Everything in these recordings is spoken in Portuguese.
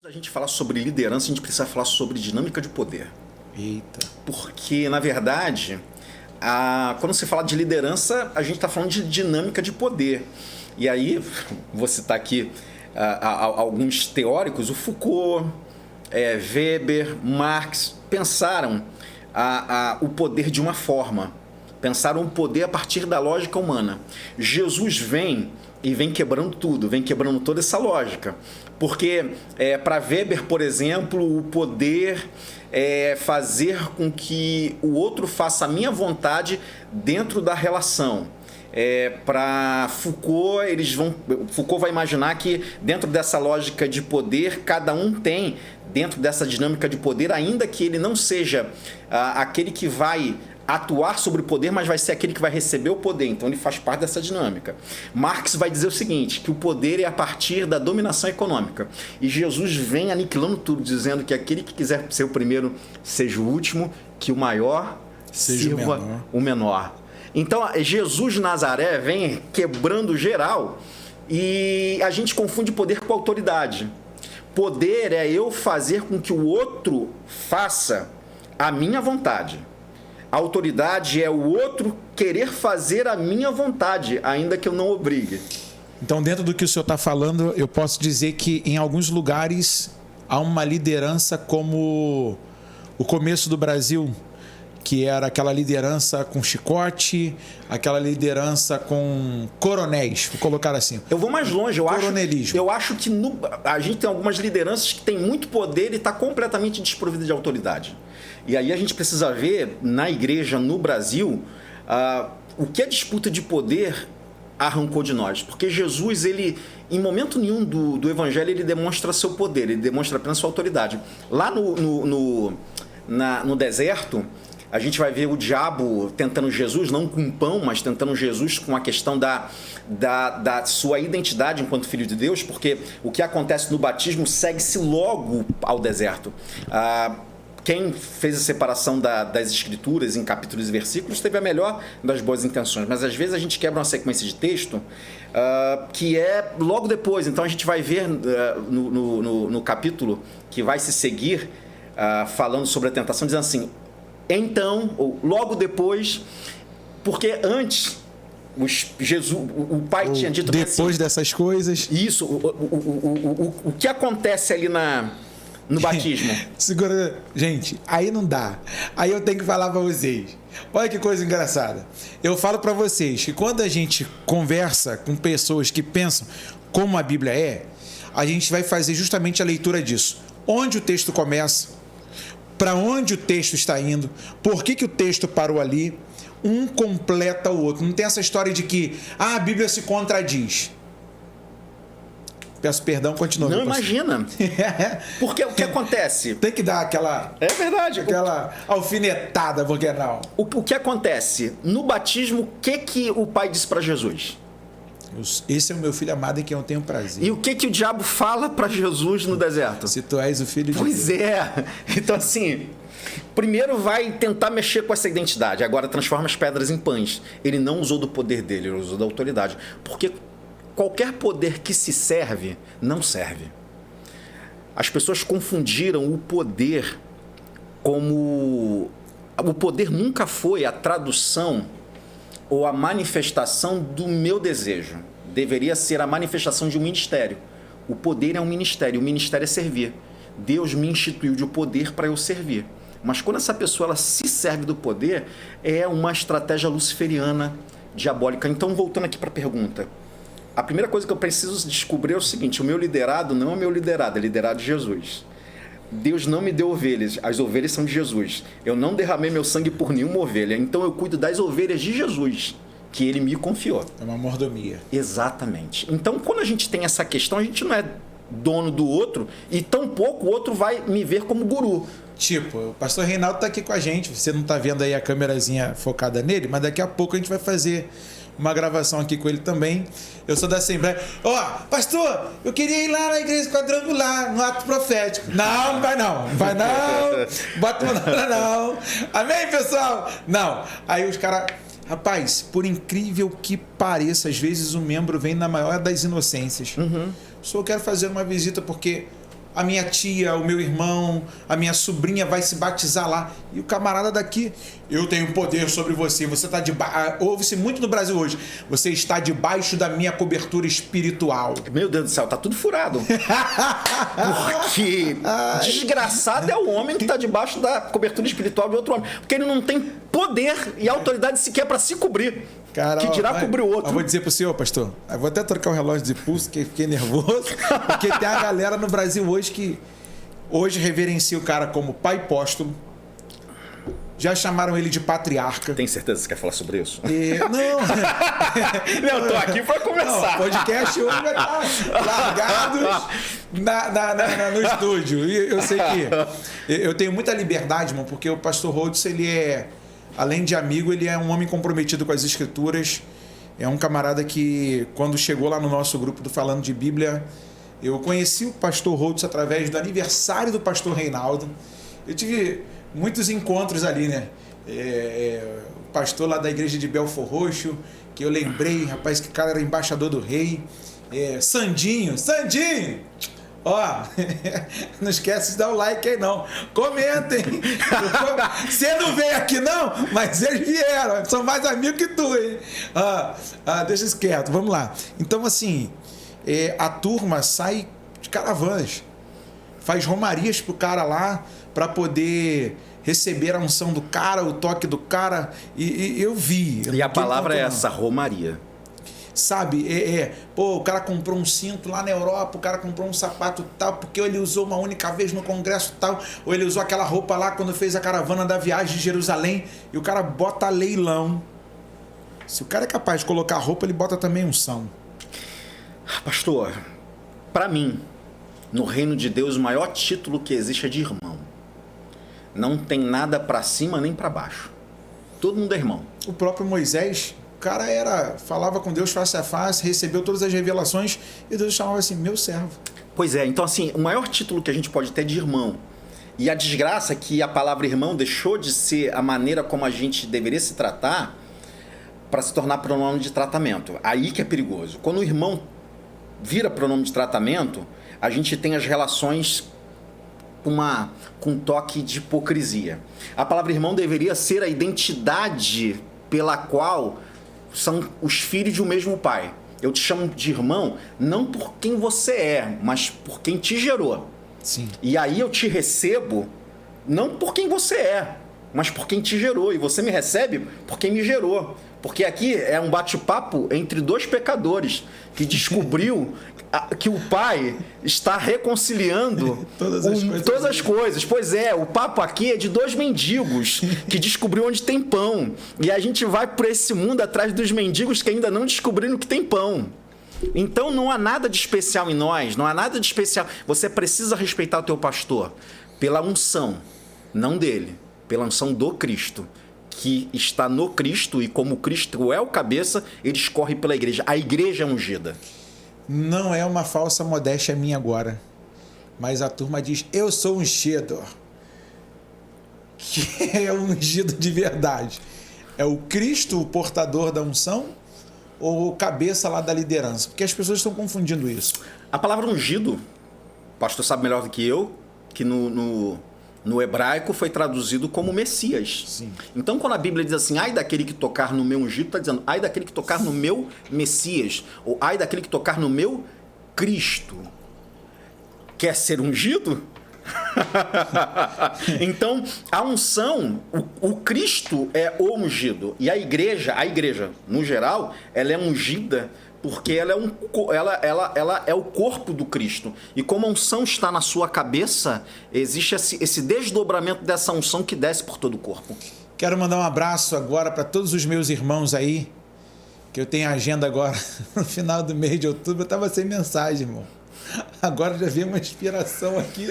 A gente falar sobre liderança, a gente precisa falar sobre dinâmica de poder. Eita. Porque, na verdade, quando se fala de liderança, a gente está falando de dinâmica de poder. E aí, vou citar aqui alguns teóricos, o Foucault, Weber, Marx, pensaram o poder de uma forma. Pensaram o poder a partir da lógica humana. Jesus vem e vem quebrando tudo, vem quebrando toda essa lógica. Porque, para Weber, por exemplo, o poder é fazer com que o outro faça a minha vontade dentro da relação. Para Foucault, Foucault vai imaginar que dentro dessa lógica de poder, cada um tem, dentro dessa dinâmica de poder, ainda que ele não seja aquele que vai atuar sobre o poder, mas vai ser aquele que vai receber o poder. Então ele faz parte dessa dinâmica. Marx vai dizer o seguinte, que o poder é a partir da dominação econômica. E Jesus vem aniquilando tudo, dizendo que aquele que quiser ser o primeiro seja o último, que o maior sirva o menor. Então Jesus de Nazaré vem quebrando geral e a gente confunde poder com autoridade. Poder é eu fazer com que o outro faça a minha vontade. A autoridade é o outro querer fazer a minha vontade, ainda que eu não obrigue. Então, dentro do que o senhor está falando, eu posso dizer que em alguns lugares há uma liderança como o começo do Brasil, que era aquela liderança com chicote, aquela liderança com coronéis, vou colocar assim. Eu vou mais longe, eu acho que a gente tem algumas lideranças que têm muito poder e está completamente desprovida de autoridade. E aí a gente precisa ver na igreja, no Brasil, o que a disputa de poder arrancou de nós. Porque Jesus, ele, em momento nenhum do evangelho, ele demonstra seu poder, ele demonstra apenas sua autoridade. Lá no deserto, a gente vai ver o diabo tentando Jesus, não com pão, mas tentando Jesus com a questão da sua identidade enquanto filho de Deus, porque o que acontece no batismo segue-se logo ao deserto. Quem fez a separação das escrituras em capítulos e versículos teve a melhor das boas intenções, mas às vezes a gente quebra uma sequência de texto que é logo depois. Então a gente vai ver no capítulo que vai se seguir falando sobre a tentação, dizendo assim, então, ou logo depois, porque antes o pai tinha dito depois assim, dessas coisas. Isso, o que acontece ali no batismo. Segura, gente, aí não dá. Aí eu tenho que falar para vocês. Olha que coisa engraçada. Eu falo para vocês que quando a gente conversa com pessoas que pensam como a Bíblia é, a gente vai fazer justamente a leitura disso. Onde o texto começa, para onde o texto está indo, por que o texto parou ali, um completa o outro. Não tem essa história de que a Bíblia se contradiz. Peço perdão, continua. Não, imagina. Porque o que acontece? Tem que dar aquela... É verdade. Aquela alfinetada, porque não. O que acontece? No batismo, o que o pai disse para Jesus? Esse é o meu filho amado em quem eu tenho prazer. E o que o diabo fala para Jesus no deserto? Se tu és o filho de Deus. Pois é. Então, assim, primeiro vai tentar mexer com essa identidade. Agora transforma as pedras em pães. Ele não usou do poder dele, ele usou da autoridade. Porque qualquer poder que se serve, não serve. As pessoas confundiram o poder como... O poder nunca foi a tradução ou a manifestação do meu desejo. Deveria ser a manifestação de um ministério. O poder é um ministério, o ministério é servir. Deus me instituiu de poder para eu servir. Mas quando essa pessoa ela se serve do poder, é uma estratégia luciferiana, diabólica. Então, voltando aqui para a pergunta. A primeira coisa que eu preciso descobrir é o seguinte, o meu liderado não é meu liderado, é liderado de Jesus. Deus não me deu ovelhas, as ovelhas são de Jesus. Eu não derramei meu sangue por nenhuma ovelha, então eu cuido das ovelhas de Jesus, que ele me confiou. É uma mordomia. Exatamente. Então, quando a gente tem essa questão, a gente não é dono do outro e tampouco o outro vai me ver como guru. Tipo, o pastor Reinaldo está aqui com a gente, você não está vendo aí a câmerazinha focada nele, mas daqui a pouco a gente vai fazer uma gravação aqui com ele também. Eu sou da Assembleia. Pastor, eu queria ir lá na igreja quadrangular, no ato profético. Não vai não. Vai não. Bota não. Amém, pessoal? Não. Aí os caras... Rapaz, por incrível que pareça, às vezes o membro vem na maior das inocências. Só quero fazer uma visita porque a minha tia, o meu irmão, a minha sobrinha vai se batizar lá. E o camarada daqui, eu tenho poder sobre você, você está debaixo. Ouve-se muito no Brasil hoje, você está debaixo da minha cobertura espiritual. Meu Deus do céu, tá tudo furado. Porque desgraçado é o homem que está debaixo da cobertura espiritual de outro homem. Porque ele não tem poder e autoridade sequer para se cobrir. Cara, que dirá cobrir o outro. Eu vou dizer pro senhor, pastor, eu vou até trocar o relógio de pulso, que fiquei nervoso, porque tem a galera no Brasil hoje que hoje reverencia o cara como pai apóstolo, já chamaram ele de patriarca. Tem certeza que você quer falar sobre isso? Não. Não, eu tô aqui para conversar. O podcast hoje vai estar largado no estúdio. E eu sei que eu tenho muita liberdade, mano, porque o pastor Rhodes, ele é, além de amigo, ele é um homem comprometido com as escrituras. É um camarada que, quando chegou lá no nosso grupo do Falando de Bíblia, eu conheci o pastor Rhodes através do aniversário do pastor Reinaldo. Eu tive muitos encontros ali, né? O pastor lá da igreja de Belfor Roxo, que eu lembrei, rapaz, que o cara era embaixador do rei. Sandinho! Ó, não esquece de dar o like aí não. Comentem. Você não veio aqui não, mas eles vieram. São mais amigos que tu, hein? Deixa isso quieto, vamos lá. Então, assim, a turma sai de caravanas. Faz romarias pro cara lá para poder receber a unção do cara, o toque do cara. E eu vi. E a palavra é essa, romaria. Sabe, pô, o cara comprou um cinto lá na Europa, o cara comprou um sapato tal, porque ele usou uma única vez no congresso tal, ou ele usou aquela roupa lá quando fez a caravana da viagem de Jerusalém, e o cara bota leilão. Se o cara é capaz de colocar roupa, ele bota também unção. Pastor, para mim, no reino de Deus, o maior título que existe é de irmão. Não tem nada para cima nem para baixo. Todo mundo é irmão. O próprio Moisés, o cara falava com Deus face a face, recebeu todas as revelações e Deus chamava assim, meu servo. Pois é, então assim, o maior título que a gente pode ter é de irmão. E a desgraça é que a palavra irmão deixou de ser a maneira como a gente deveria se tratar para se tornar pronome de tratamento. Aí que é perigoso. Quando o irmão vira pronome de tratamento, a gente tem as relações com um toque de hipocrisia. A palavra irmão deveria ser a identidade pela qual são os filhos de um mesmo pai. Eu te chamo de irmão não por quem você é, mas por quem te gerou. Sim. E aí eu te recebo não por quem você é, mas por quem te gerou. E você me recebe por quem me gerou. Porque aqui é um bate-papo entre dois pecadores que descobriu que o pai está reconciliando todas as coisas. Pois é, o papo aqui é de dois mendigos que descobriu onde tem pão. E a gente vai por esse mundo atrás dos mendigos que ainda não descobriram que tem pão. Então não há nada de especial em nós, não há nada de especial. Você precisa respeitar o teu pastor pela unção, não dele, pela unção do Cristo, que está no Cristo, e como Cristo é o cabeça, ele escorre pela igreja. A igreja é ungida. Não é uma falsa modéstia minha agora, mas a turma diz, eu sou ungido. Que é ungido de verdade? É o Cristo o portador da unção ou o cabeça lá da liderança? Porque as pessoas estão confundindo isso. A palavra ungido, o pastor sabe melhor do que eu, que no hebraico foi traduzido como Messias. Sim. Então, quando a Bíblia diz assim, ai daquele que tocar no meu ungido, está dizendo, ai daquele que tocar no meu Messias, ou ai daquele que tocar no meu Cristo. Quer ser ungido? Então, a unção, o Cristo é o ungido. E a igreja, no geral, ela é ungida porque ela é o corpo do Cristo. E como a unção está na sua cabeça, existe esse desdobramento dessa unção que desce por todo o corpo. Quero mandar um abraço agora para todos os meus irmãos aí, que eu tenho agenda agora, no final do mês de outubro. Eu estava sem mensagem, irmão. Agora já vi uma inspiração aqui.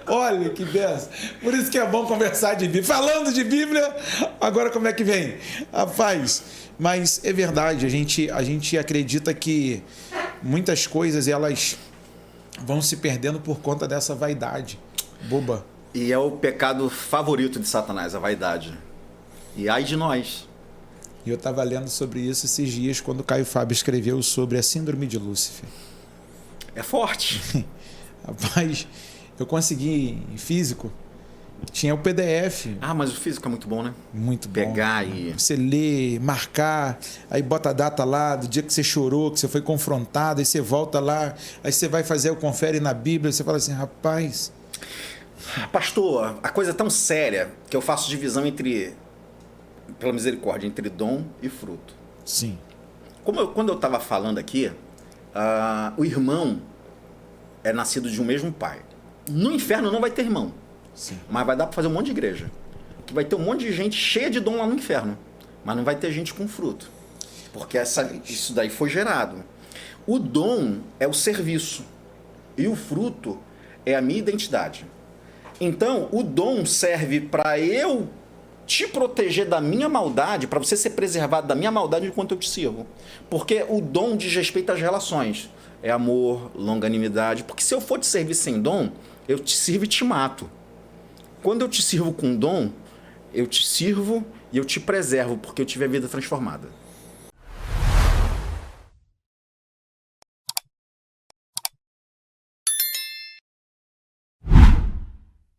Olha que benção. Por isso que é bom conversar de Bíblia. Falando de Bíblia, agora como é que vem? Rapaz, mas é verdade, a gente acredita que muitas coisas elas vão se perdendo por conta dessa vaidade boba. E é o pecado favorito de Satanás, a vaidade. E ai de nós. E eu estava lendo sobre isso esses dias, quando o Caio Fábio escreveu sobre a síndrome de Lúcifer. É forte. Rapaz, eu consegui em físico, tinha o PDF. Ah, mas o físico é muito bom, né? Muito bom. Pegar e... Você lê, marcar, aí bota a data lá do dia que você chorou, que você foi confrontado, aí você volta lá, aí você vai fazer o confere na Bíblia, você fala assim, rapaz... Pastor, a coisa é tão séria que eu faço divisão entre, pela misericórdia, entre dom e fruto. Sim. Quando eu estava falando aqui, o irmão é nascido de um mesmo pai. No inferno não vai ter irmão. Sim. Mas vai dar para fazer um monte de igreja. Que vai ter um monte de gente cheia de dom lá no inferno. Mas não vai ter gente com fruto. Porque isso daí foi gerado. O dom é o serviço. E o fruto é a minha identidade. Então, o dom serve para eu te proteger da minha maldade, para você ser preservado da minha maldade enquanto eu te sirvo. Porque o dom diz respeito às relações. É amor, longanimidade. Porque se eu for te servir sem dom, eu te sirvo e te mato. Quando eu te sirvo com dom, eu te sirvo e eu te preservo, porque eu tive a vida transformada.